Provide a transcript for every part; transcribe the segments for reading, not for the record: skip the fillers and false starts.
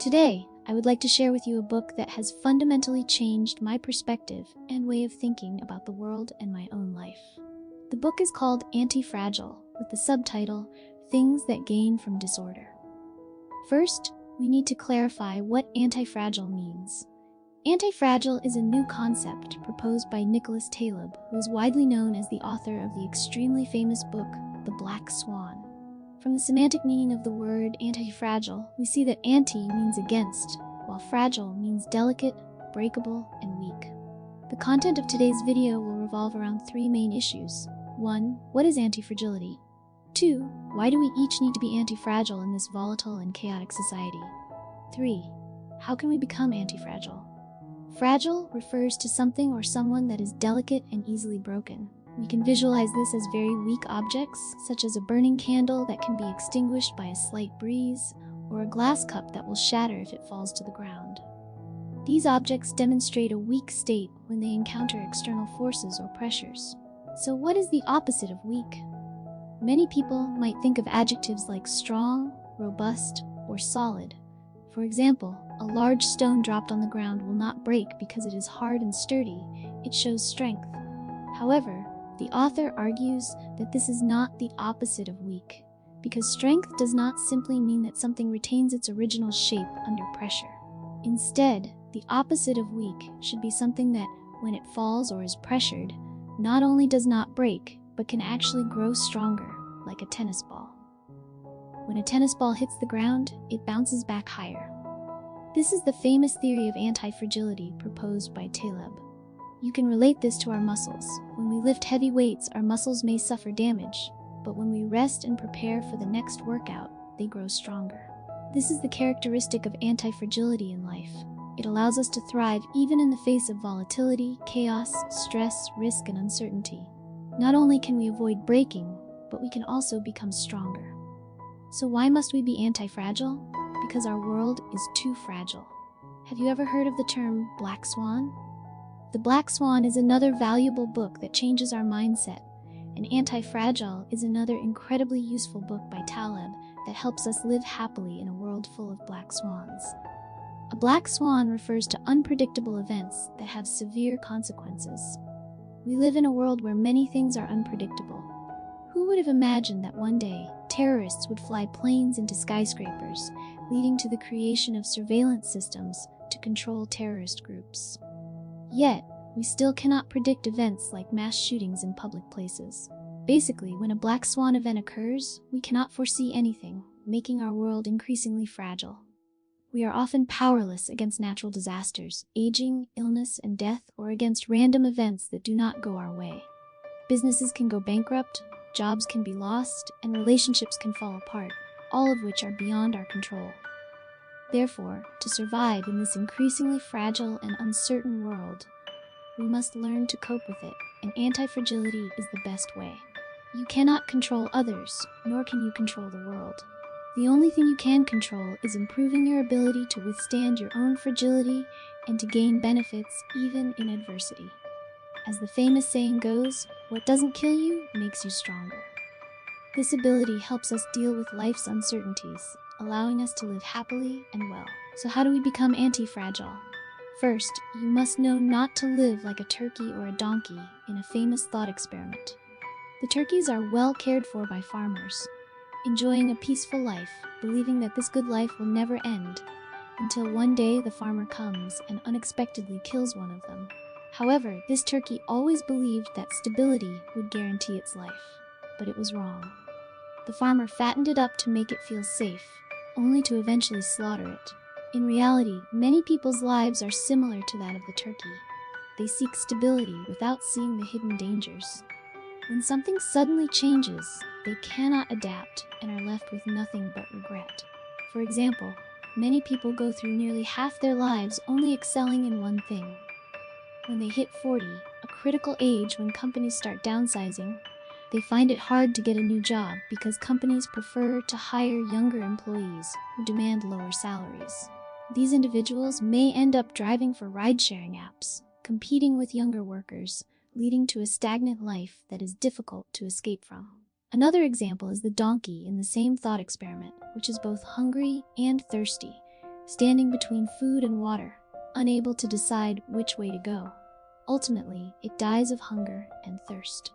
Today, I would like to share with you a book that has fundamentally changed my perspective and way of thinking about the world and my own life. The book is called Antifragile, with the subtitle, Things That Gain from Disorder. First, we need to clarify what antifragile means. Antifragile is a new concept proposed by Nassim Taleb, who is widely known as the author of the extremely famous book, The Black Swan. From the semantic meaning of the word antifragile, we see that anti means against, while fragile means delicate, breakable, and weak. The content of today's video will revolve around three main issues. 1. What is antifragility? 2. Why do we each need to be antifragile in this volatile and chaotic society? 3. How can we become antifragile? Fragile refers to something or someone that is delicate and easily broken. We can visualize this as very weak objects, such as a burning candle that can be extinguished by a slight breeze, or a glass cup that will shatter if it falls to the ground. These objects demonstrate a weak state when they encounter external forces or pressures. So what is the opposite of weak? Many people might think of adjectives like strong, robust, or solid. For example, a large stone dropped on the ground will not break because it is hard and sturdy. It shows strength. However, the author argues that this is not the opposite of weak, because strength does not simply mean that something retains its original shape under pressure. Instead, the opposite of weak should be something that, when it falls or is pressured, not only does not break, but can actually grow stronger, like a tennis ball. When a tennis ball hits the ground, it bounces back higher. This is the famous theory of antifragility proposed by Taleb. You can relate this to our muscles. When we lift heavy weights, our muscles may suffer damage, but when we rest and prepare for the next workout, they grow stronger. This is the characteristic of antifragility in life. It allows us to thrive even in the face of volatility, chaos, stress, risk, and uncertainty. Not only can we avoid breaking, but we can also become stronger. So why must we be antifragile? Because our world is too fragile. Have you ever heard of the term black swan? The Black Swan is another valuable book that changes our mindset, and Antifragile is another incredibly useful book by Taleb that helps us live happily in a world full of black swans. A black swan refers to unpredictable events that have severe consequences. We live in a world where many things are unpredictable. Who would have imagined that one day, terrorists would fly planes into skyscrapers, leading to the creation of surveillance systems to control terrorist groups? Yet, we still cannot predict events like mass shootings in public places. Basically, when a black swan event occurs, we cannot foresee anything, making our world increasingly fragile. We are often powerless against natural disasters, aging, illness, and death, or against random events that do not go our way. Businesses can go bankrupt, jobs can be lost, and relationships can fall apart, all of which are beyond our control. Therefore, to survive in this increasingly fragile and uncertain world, we must learn to cope with it, and antifragility is the best way. You cannot control others, nor can you control the world. The only thing you can control is improving your ability to withstand your own fragility and to gain benefits even in adversity. As the famous saying goes, what doesn't kill you makes you stronger. This ability helps us deal with life's uncertainties, allowing us to live happily and well. So how do we become anti-fragile? First, you must know not to live like a turkey or a donkey in a famous thought experiment. The turkeys are well cared for by farmers, enjoying a peaceful life, believing that this good life will never end, until one day the farmer comes and unexpectedly kills one of them. However, this turkey always believed that stability would guarantee its life, but it was wrong. The farmer fattened it up to make it feel safe, only to eventually slaughter it. In reality, many people's lives are similar to that of the turkey. They seek stability without seeing the hidden dangers. When something suddenly changes, they cannot adapt and are left with nothing but regret. For example, many people go through nearly half their lives only excelling in one thing. When they hit 40, a critical age when companies start downsizing, they find it hard to get a new job because companies prefer to hire younger employees who demand lower salaries. These individuals may end up driving for ride-sharing apps, competing with younger workers, leading to a stagnant life that is difficult to escape from. Another example is the donkey in the same thought experiment, which is both hungry and thirsty. standing between food and water, unable to decide which way to go. Ultimately, it dies of hunger and thirst.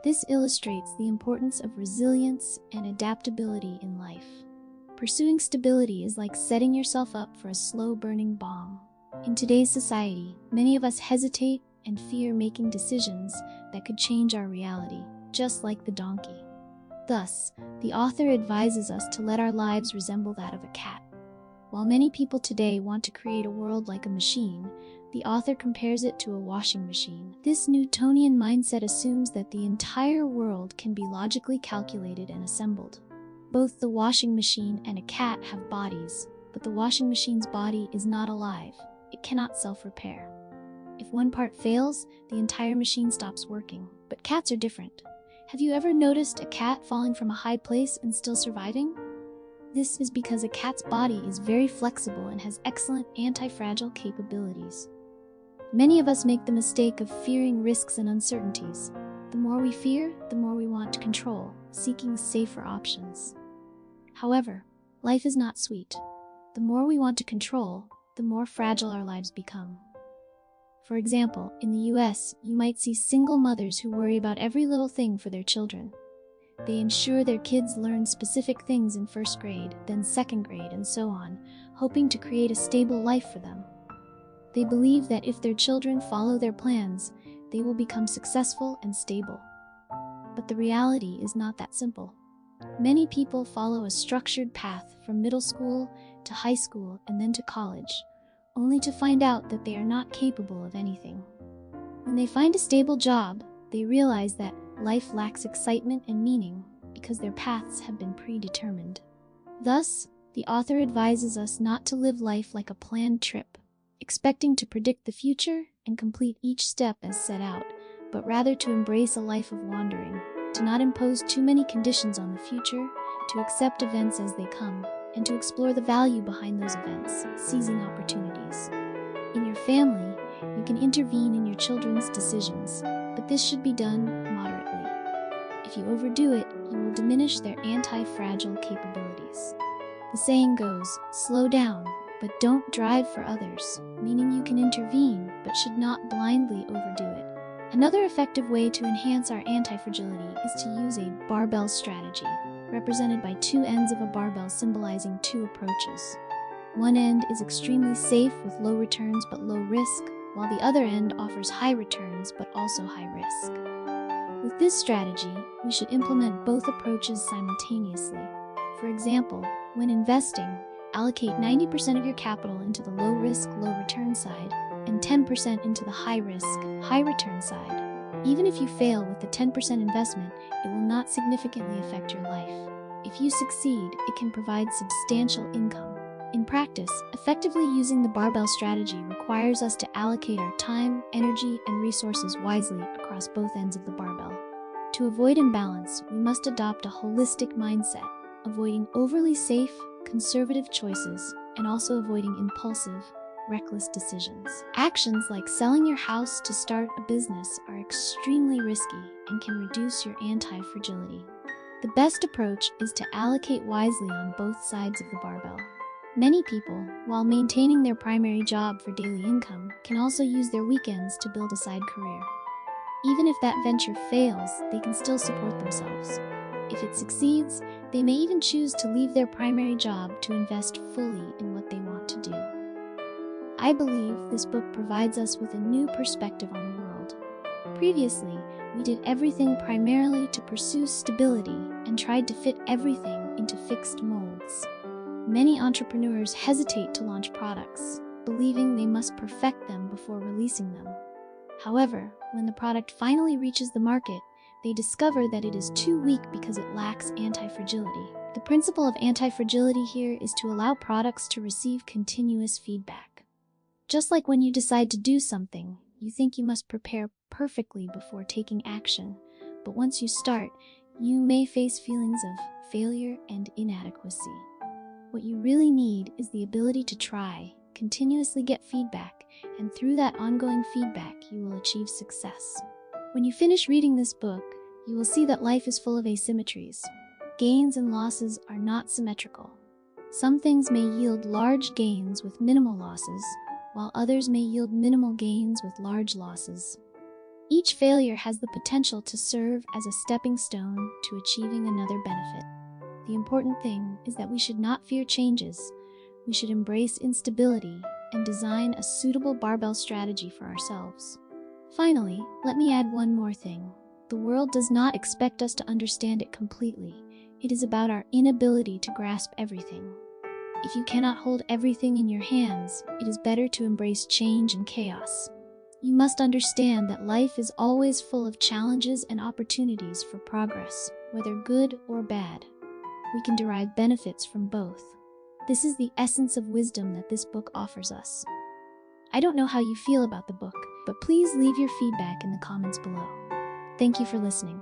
This illustrates the importance of resilience and adaptability in life. Pursuing stability is like setting yourself up for a slow-burning bomb. In today's society, many of us hesitate and fear making decisions that could change our reality, just like the donkey. Thus, the author advises us to let our lives resemble that of a cat. While many people today want to create a world like a machine, the author compares it to a washing machine. This Newtonian mindset assumes that the entire world can be logically calculated and assembled. Both the washing machine and a cat have bodies, but the washing machine's body is not alive. It cannot self-repair. If one part fails, the entire machine stops working. But cats are different. Have you ever noticed a cat falling from a high place and still surviving? This is because a cat's body is very flexible and has excellent anti-fragile capabilities. Many of us make the mistake of fearing risks and uncertainties. The more we fear, the more we want to control, seeking safer options. However, life is not sweet. The more we want to control, the more fragile our lives become. For example, in the US, you might see single mothers who worry about every little thing for their children. They ensure their kids learn specific things in first grade, then second grade, and so on, hoping to create a stable life for them. They believe that if their children follow their plans, they will become successful and stable. But the reality is not that simple. Many people follow a structured path from middle school to high school and then to college, only to find out that they are not capable of anything. When they find a stable job, they realize that life lacks excitement and meaning because their paths have been predetermined. Thus, the author advises us not to live life like a planned trip, expecting to predict the future and complete each step as set out, but rather to embrace a life of wandering, to not impose too many conditions on the future, to accept events as they come, and to explore the value behind those events, seizing opportunities. In your family, you can intervene in your children's decisions, but this should be done moderately. If you overdo it, you will diminish their anti-fragile capabilities. The saying goes, slow down, but don't drive for others, meaning you can intervene, but should not blindly overdo it. Another effective way to enhance our anti-fragility is to use a barbell strategy, represented by two ends of a barbell symbolizing two approaches. One end is extremely safe with low returns but low risk, while the other end offers high returns but also high risk. With this strategy, we should implement both approaches simultaneously. For example, when investing, allocate 90% of your capital into the low-risk, low-return side and 10% into the high-risk, high-return side. Even if you fail with the 10% investment, it will not significantly affect your life. If you succeed, it can provide substantial income. In practice, effectively using the barbell strategy requires us to allocate our time, energy, and resources wisely across both ends of the barbell. To avoid imbalance, we must adopt a holistic mindset, avoiding overly safe, conservative choices, and also avoiding impulsive, reckless decisions. Actions like selling your house to start a business are extremely risky and can reduce your anti-fragility. The best approach is to allocate wisely on both sides of the barbell. Many people, while maintaining their primary job for daily income, can also use their weekends to build a side career. Even if that venture fails, they can still support themselves. If it succeeds, they may even choose to leave their primary job to invest fully in what they want to do. I believe this book provides us with a new perspective on the world. Previously, we did everything primarily to pursue stability and tried to fit everything into fixed molds. Many entrepreneurs hesitate to launch products, believing they must perfect them before releasing them. However, when the product finally reaches the market, they discover that it is too weak because it lacks anti-fragility. The principle of anti-fragility here is to allow products to receive continuous feedback. Just like when you decide to do something, you think you must prepare perfectly before taking action, but once you start, you may face feelings of failure and inadequacy. What you really need is the ability to try, continuously get feedback, and through that ongoing feedback, you will achieve success. When you finish reading this book, you will see that life is full of asymmetries. Gains and losses are not symmetrical. Some things may yield large gains with minimal losses, while others may yield minimal gains with large losses. Each failure has the potential to serve as a stepping stone to achieving another benefit. The important thing is that we should not fear changes. We should embrace instability and design a suitable barbell strategy for ourselves. Finally, let me add one more thing. The world does not expect us to understand it completely. It is about our inability to grasp everything. If you cannot hold everything in your hands, it is better to embrace change and chaos. You must understand that life is always full of challenges and opportunities for progress, whether good or bad. We can derive benefits from both. This is the essence of wisdom that this book offers us. I don't know how you feel about the book, but please leave your feedback in the comments below. Thank you for listening.